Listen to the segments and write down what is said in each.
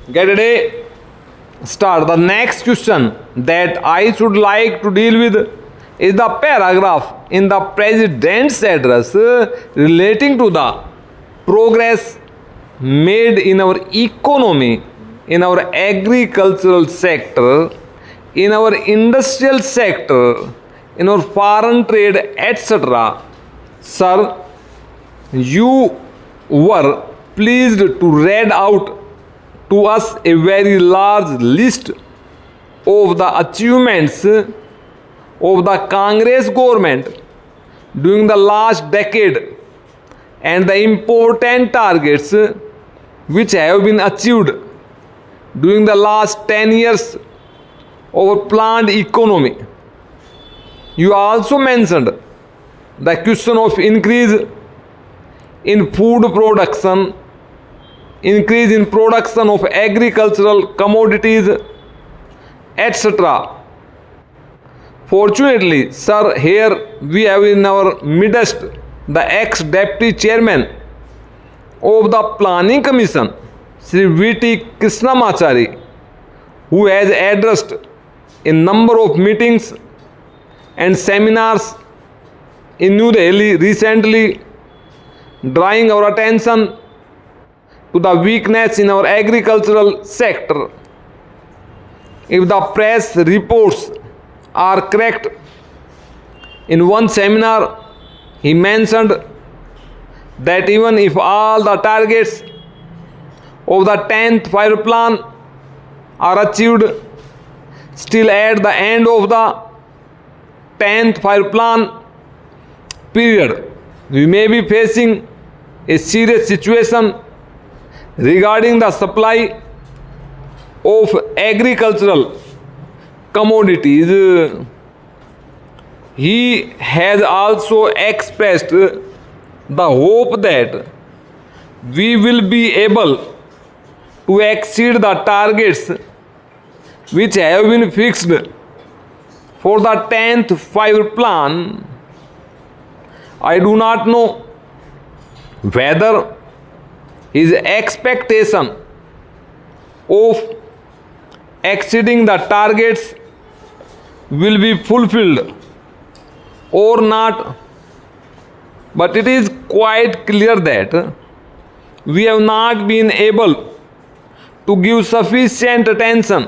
Get ready? Start. The next question that I should like to deal with is the paragraph in the president's address relating to the progress made in our economy, in our agricultural sector, in our industrial sector, in our foreign trade, etc. Sir, you were pleased to read out to us a very large list of the achievements of the Congress government during the last decade and the important targets which have been achieved during the last 10 years of our planned economy. You also mentioned the question of increase in food production, increase in production of agricultural commodities, etc. Fortunately, sir, here we have in our midst the ex-deputy chairman of the Planning Commission, Sri V.T. Krishnamachari, who has addressed a number of meetings and seminars in New Delhi recently, drawing our attention to the weakness in our agricultural sector. If the press reports are correct, in one seminar he mentioned that even if all the targets of the 10th five plan are achieved, still at the end of the 10th five plan period, we may be facing a serious situation regarding the supply of agricultural commodities. He has also expressed the hope that we will be able to exceed the targets which have been fixed for the 10th five plan. I do not know whether his expectation of exceeding the targets will be fulfilled or not, but it is quite clear that we have not been able to give sufficient attention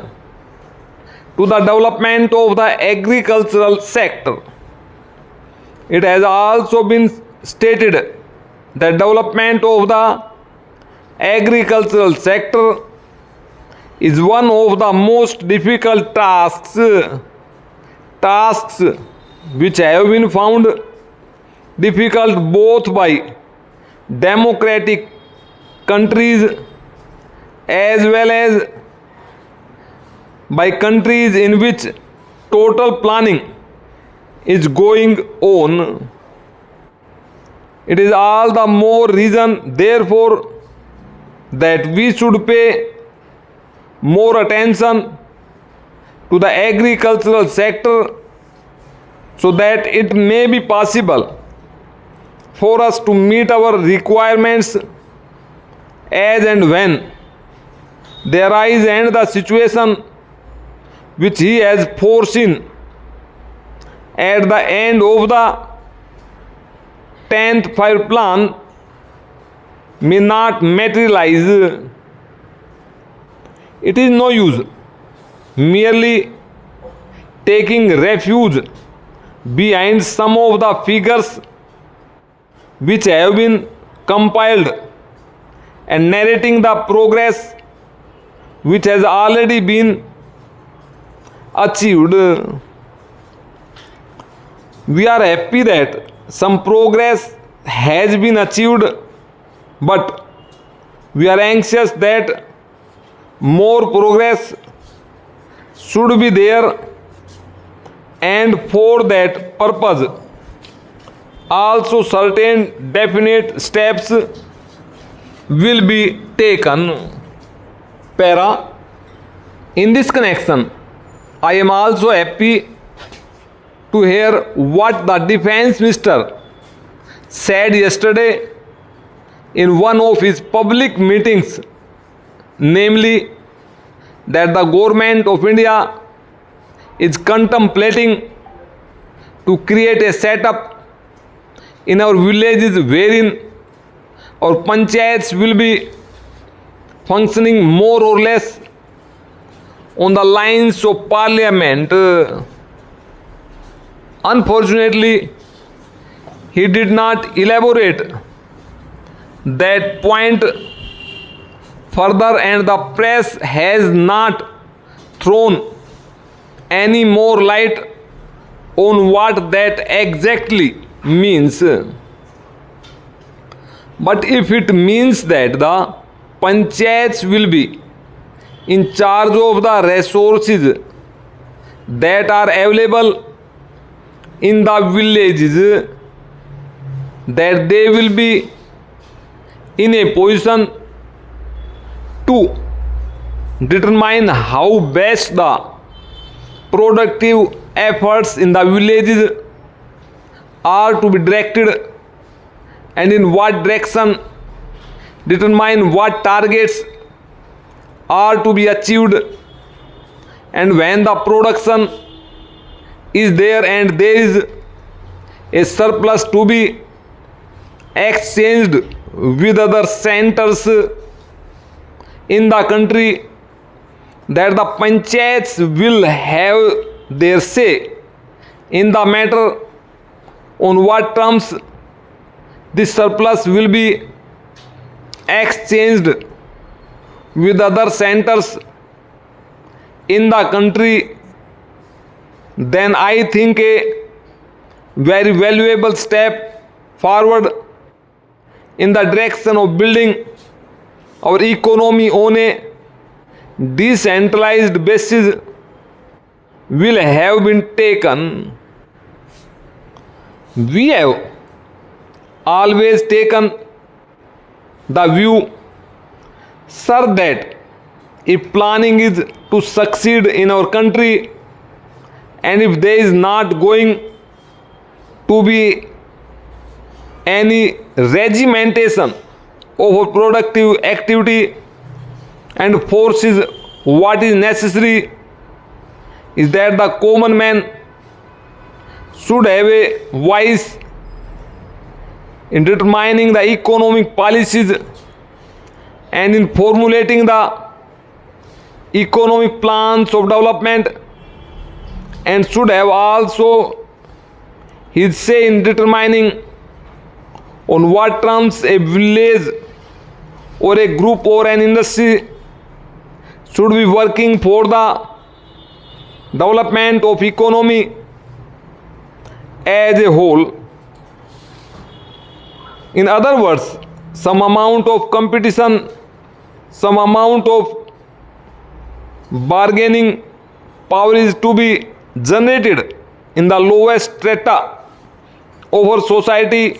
to the development of the agricultural sector. It has also been stated that development of the agricultural sector is one of the most difficult tasks which have been found difficult both by democratic countries as well as by countries in which total planning is going on. It is all the more reason, therefore, that we should pay more attention to the agricultural sector so that it may be possible for us to meet our requirements as and when they arise, and the situation which he has foreseen at the end of the 10th five plan may not materialize. It is no use merely taking refuge behind some of the figures which have been compiled and narrating the progress which has already been achieved. We are happy that some progress has been achieved, but we are anxious that more progress should be there, and for that purpose also certain definite steps will be taken. Para. In this connection, I am also happy to hear what the Defence Minister said yesterday in one of his public meetings, namely that the government of India is contemplating to create a setup in our villages wherein our panchayats will be functioning more or less on the lines of parliament. Unfortunately, he did not elaborate that point further, and the press has not thrown any more light on what that exactly means. But if it means that the panchayats will be in charge of the resources that are available in the villages, that they will be in a position to determine how best the productive efforts in the villages are to be directed, and in what direction, determine what targets are to be achieved, and when the production is there and there is a surplus to be exchanged with other centers in the country, that the panchayats will have their say in the matter on what terms this surplus will be exchanged with other centers in the country, then I think a very valuable step forward in the direction of building our economy on a decentralized basis will have been taken. We have always taken the view, sir, that if planning is to succeed in our country, and if there is not going to be any regimentation of productive activity and forces, what is necessary is that the common man should have a voice in determining the economic policies and in formulating the economic plans of development, and should have also his say in determining on what terms a village or a group or an industry should be working for the development of economy as a whole. In other words, some amount of competition, some amount of bargaining power is to be generated in the lowest strata of our society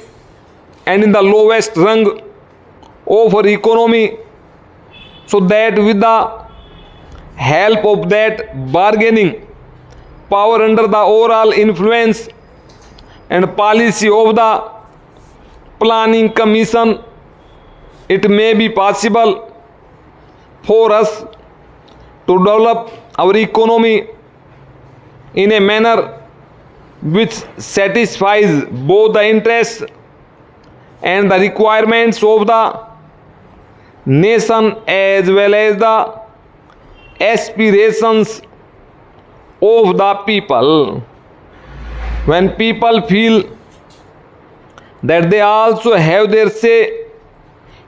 and in the lowest rung of our economy, so that with the help of that bargaining power under the overall influence and policy of the planning commission, it may be possible for us to develop our economy in a manner which satisfies both the interests and the requirements of the nation as well as the aspirations of the people. When people feel that they also have their say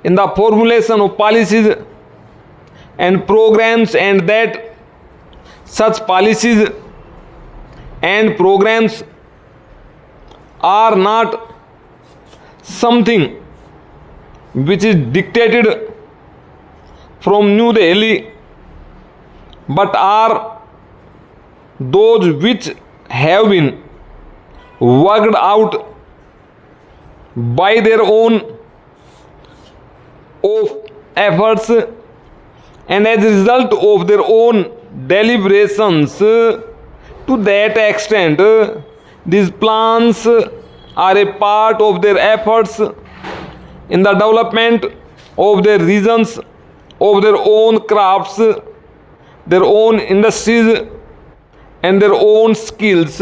in the formulation of policies and programs, and that such policies and programs are not something which is dictated from New Delhi, but are those which have been worked out by their own of efforts and as a result of their own deliberations. To that extent, these plans are a part of their efforts in the development of their regions, of their own crafts, their own industries and their own skills.